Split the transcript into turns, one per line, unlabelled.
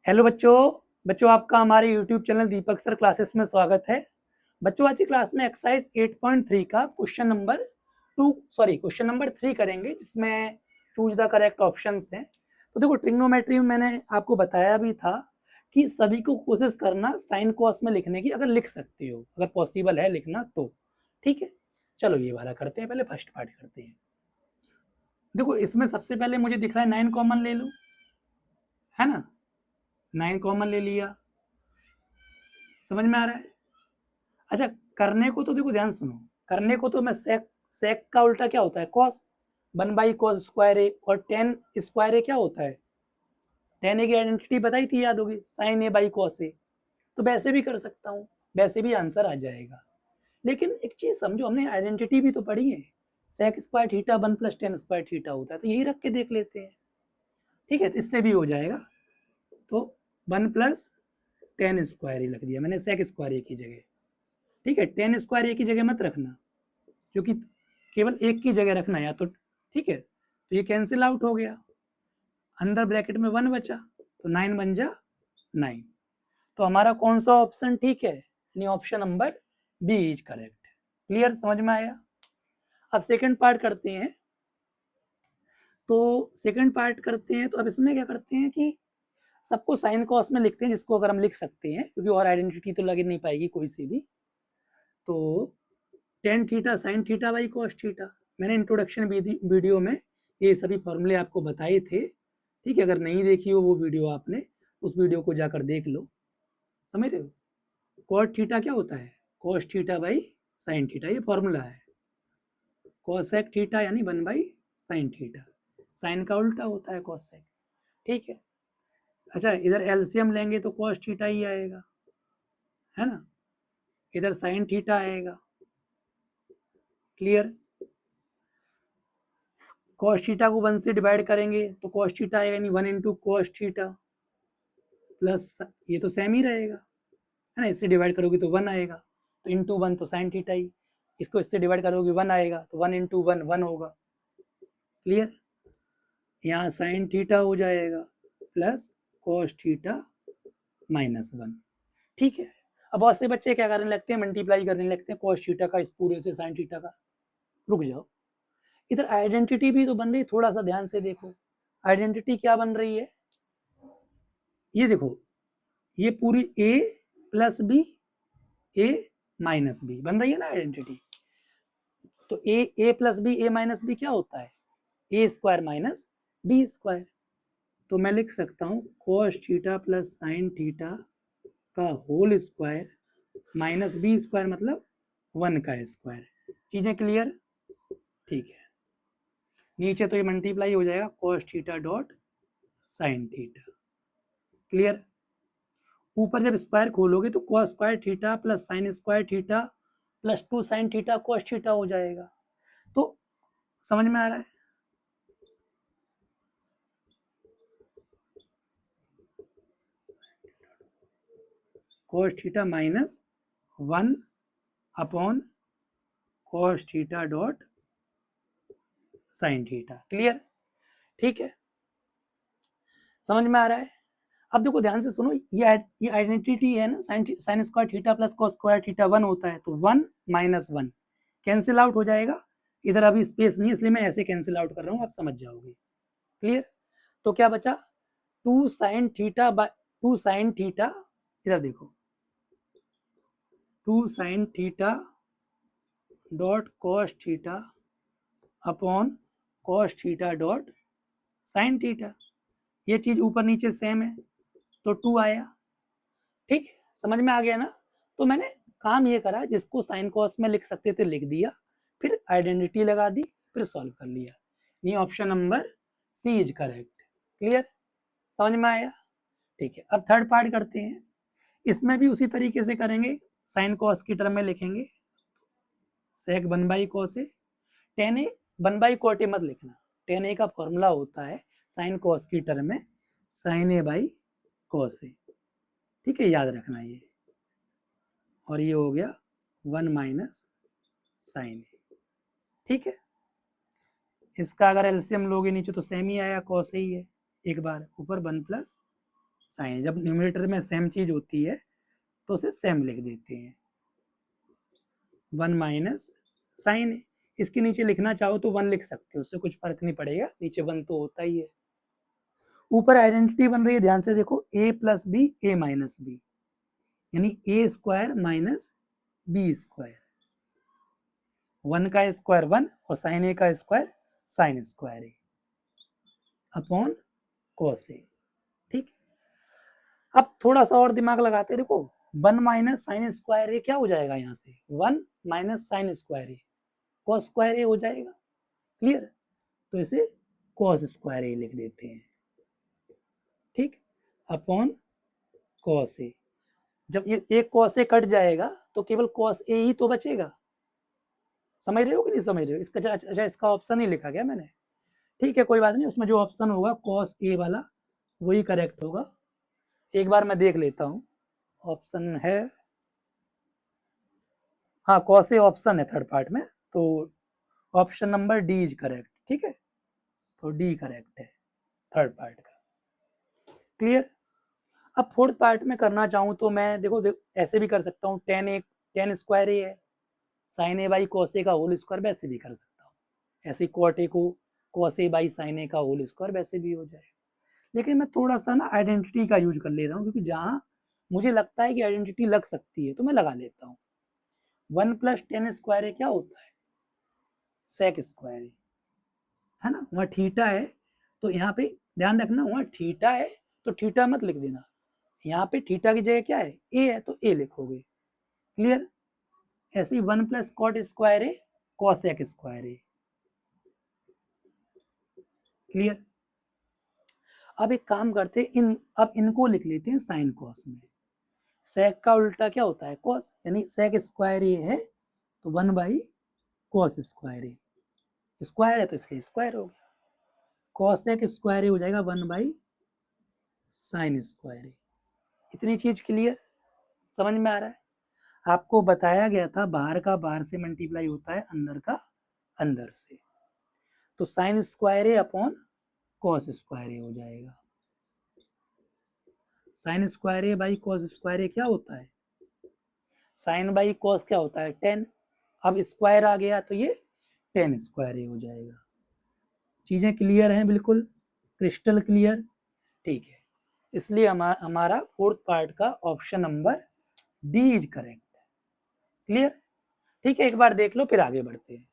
Hello बच्चों। बच्चों आपका हमारे यूट्यूब चैनल दीपक सर क्लासेस में स्वागत है। बच्चों आज की क्लास में एक्सरसाइज 8.3 का क्वेश्चन नंबर 3 करेंगे, जिसमें चूज द करेक्ट ऑप्शंस हैं। तो देखो, ट्रिग्नोमेट्री में मैंने आपको बताया भी था कि सभी को कोशिश करना साइन कॉस में लिखने की, अगर लिख सकते हो, अगर पॉसिबल है लिखना तो ठीक है। चलो ये वाला करते हैं, पहले फर्स्ट पार्ट करते हैं। देखो इसमें सबसे पहले मुझे दिख रहा है 9 कॉमन ले लो, है ना। 9 कॉमन ले लिया, समझ में आ रहा है। अच्छा, करने को तो देखो ध्यान सुनो, करने को तो मैं सेक सेक का उल्टा क्या होता है, कॉस। 1/cos स्क्वायर ए, और टेन स्क्वायर ए क्या होता है, टेन ए की आइडेंटिटी बताई थी, याद होगी, sign A by cos A. तो वैसे भी कर सकता हूँ, वैसे भी आंसर आ जाएगा। लेकिन एक चीज समझो, हमने आइडेंटिटी भी तो पढ़ी है, sec square theta 1 + tan square theta होता है, तो यही रख के देख लेते हैं। ठीक है, तो इससे भी हो जाएगा। तो 1 + tan स्क्वायर ही रख दिया मैंने सेक स्क्वायर ए की जगह। ठीक है, टेन स्क्वायर ए की जगह मत रखना, क्योंकि केवल एक की जगह रखना या तो। ठीक है, तो ये कैंसिल आउट हो गया, अंदर ब्रैकेट में 1 बचा, तो 9 बन जा 9। तो हमारा कौन सा ऑप्शन ठीक है, यानी option number B is correct. Clear, समझ में आया। अब सेकंड पार्ट करते हैं। तो सेकंड पार्ट करते हैं, तो अब इसमें क्या करते हैं कि सबको साइन कॉस में लिखते हैं, जिसको अगर हम लिख सकते हैं, क्योंकि और आइडेंटिटी तो लग नहीं पाएगी कोई सी भी। तो tan theta sine theta by cos theta, मैंने इंट्रोडक्शन वीडियो में ये सभी फॉर्मूले आपको बताए थे। ठीक है, अगर नहीं देखी हो वो वीडियो, आपने उस वीडियो को जाकर देख लो। समझ रहे हो, कॉट थीटा क्या होता है, cos theta by sine theta, ये फॉर्मूला है। कॉसेक थीटा यानी 1/sin थीटा, साइन का उल्टा होता है कॉसेक। ठीक है। अच्छा, इधर एलसीएम लेंगे तो कॉस थीटा ही आएगा, है ना। इधर साइन थीटा आएगा। क्लियर। कॉस थीटा को 1 से डिवाइड करेंगे तो कॉस थीटा आएगा, यानी 1 × cos थीटा, प्लस ये तो सेम ही रहेगा, है ना। इससे डिवाइड करोगे तो 1 आएगा, तो इंटू 1 तो साइन थीटा ही। इसको इससे डिवाइड करोगे 1 आएगा, तो 1 × 1 1 होगा। क्लियर। यहाँ साइन थीटा हो जाएगा प्लस कॉस थीटा -1। ठीक है। अब बहुत से बच्चे क्या करने लगते हैं, मल्टीप्लाई करने लगते हैं कॉस थीटा का इस पूरे से साइन थीटा का। रुक जाओ, इधर आइडेंटिटी भी तो बन रही है, थोड़ा सा ध्यान से देखो। आइडेंटिटी क्या बन रही है, ये देखो, ये पूरी a + b, a - b बन रही है ना आइडेंटिटी। तो a + b, a - b क्या होता है, a² - b²। तो मैं लिख सकता हूँ cos theta plus sine theta का होल स्क्वायर माइनस b² मतलब 1 का स्क्वायर। चीजें क्लियर। ठीक है, नीचे तो ये मल्टीप्लाई हो जाएगा cos theta dot sine theta. Clear. ऊपर जब स्क्वायर खोलोगे तो cos square theta plus sine square theta plus 2 sine theta cos theta हो जाएगा। तो समझ में आ रहा है। cos theta -1 upon cos theta dot sine theta. Clear. ठीक है, समझ में आ रहा है। अब देखो ध्यान से सुनो, ये आइडेंटिटी है ना, sine square theta plus cos square theta 1 होता है, तो 1 - 1 कैंसिल आउट हो जाएगा। इधर अभी स्पेस नहीं, इसलिए मैं ऐसे कैंसिल आउट कर रहा हूँ, आप समझ जाओगे। क्लियर। तो क्या बचा, 2 sine theta by 2 sine theta, इधर देखो 2 sine theta dot cos theta upon cos theta dot sine theta. ये चीज ऊपर नीचे सेम है, तो 2 आया। ठीक, समझ में आ गया ना। तो मैंने काम ये करा, जिसको साइन कॉस में लिख सकते थे लिख दिया, फिर आइडेंटिटी लगा दी, फिर सॉल्व कर लिया। ये option number C is correct. Clear, समझ में आया। ठीक है, अब थर्ड पार्ट करते हैं। इसमें भी उसी तरीके से करेंगे, साइन कॉस की टर्म में लिखेंगे सेक 1/cos ए। टेन ए 1/cot ए मत लिखना, टेन ए का फॉर्मूला होता है साइन कॉस की टर्म में sign A by cos A. ठीक है, याद रखना ये। और ये हो गया 1 - साइन ए। ठीक है, इसका अगर एलसीएम लोगे नीचे तो सेम ही आया, कॉस ही है। एक बार ऊपर 1 + साइन। जब न्यूमरेटर में सेम चीज होती है तो उसे सेम लिख देते हैं। 1 माइनस साइन ए, इसके नीचे लिखना चाहो तो 1 लिख सकते हो, उससे कुछ फर्क नहीं पड़ेगा, नीचे 1 तो होता ही है। ऊपर आइडेंटिटी बन रही है, ध्यान से देखो, a plus B A minus B, यानी A square minus B square. 1 का स्क्वायर 1 और साइन ए का square sine square A upon cos A. ठीक, अब थोड़ा सा और दिमाग लगाते, देखो 1 माइनस साइन स्क्वायर ए क्या हो जाएगा, यहाँ से 1 minus sign square A cos square A हो जाएगा। क्लियर, तो इसे कॉस स्क्वायर ए लिख देते हैं। ठीक, अपॉन कॉस ए। जब ये एक कॉस ए कट जाएगा तो केवल कॉस ए ही तो बचेगा। समझ रहे हो कि नहीं समझ रहे हो? इसका अच्छा, इसका ऑप्शन ही लिखा गया मैंने। ठीक है, कोई बात नहीं, उसमें जो ऑप्शन होगा कॉस ए वाला वही करेक्ट होगा। एक बार मैं देख लेता हूँ, ऑप्शन है, हाँ कॉस ए ऑप्शन है थर्ड पार्ट में, तो option number D is correct. ठीक है, तो डी करेक्ट है थर्ड पार्ट का। क्लियर। अब फोर्थ पार्ट में करना चाहूँ तो मैं देखो ऐसे भी कर सकता हूँ, टेन स्क्वायर ए है, sign A by cos A का होल स्क्वायर, वैसे भी कर सकता हूँ। ऐसे कॉट ए को cos A by sine A का होल स्क्वायर वैसे भी हो जाए। लेकिन मैं थोड़ा सा ना आइडेंटिटी का यूज कर ले रहा हूँ, क्योंकि जहाँ मुझे लगता है कि आइडेंटिटी लग सकती है तो मैं लगा लेता हूँ। 1 प्लस टेन स्क्वायर ए क्या होता है, सेक स्क्वायर ए, है ना। वहाँ थीटा है तो यहाँ पे ध्यान रखना, वहाँ थीटा है तो थीटा मत लिख देना, यहाँ पे थीटा की जगह क्या है, ए है तो ए लिखोगे। क्लियर। ऐसे ही 1 प्लस कॉट स्क्वायर ए कॉसेक स्क्वायर ए। क्लियर। अब एक काम करते हैं, अब इनको लिख लेते हैं साइन कॉस में। सेक का उल्टा क्या होता है, कॉस, यानी सेक स्क्वायर ए है तो 1 by cos square A, square है तो इसलिए स्क्वायर हो गया। कॉसेक स्क्वायर ए हो जाएगा 1 बाई साइन स्क्वायर ए। इतनी चीज क्लियर, समझ में आ रहा है? आपको बताया गया था बाहर का बाहर से मल्टीप्लाई होता है, अंदर का अंदर से, तो sine square A upon cos square A हो जाएगा। Sine square A by cos square A क्या होता है, साइन बाई कॉस क्या होता है 10, अब स्क्वायर आ गया तो ये 10 स्क्वायर ए हो जाएगा। चीजें क्लियर हैं, बिल्कुल क्रिस्टल क्लियर। ठीक है, इसलिए हमारा फोर्थ पार्ट का option number D is correct. Clear. ठीक है, एक बार देख लो फिर आगे बढ़ते हैं।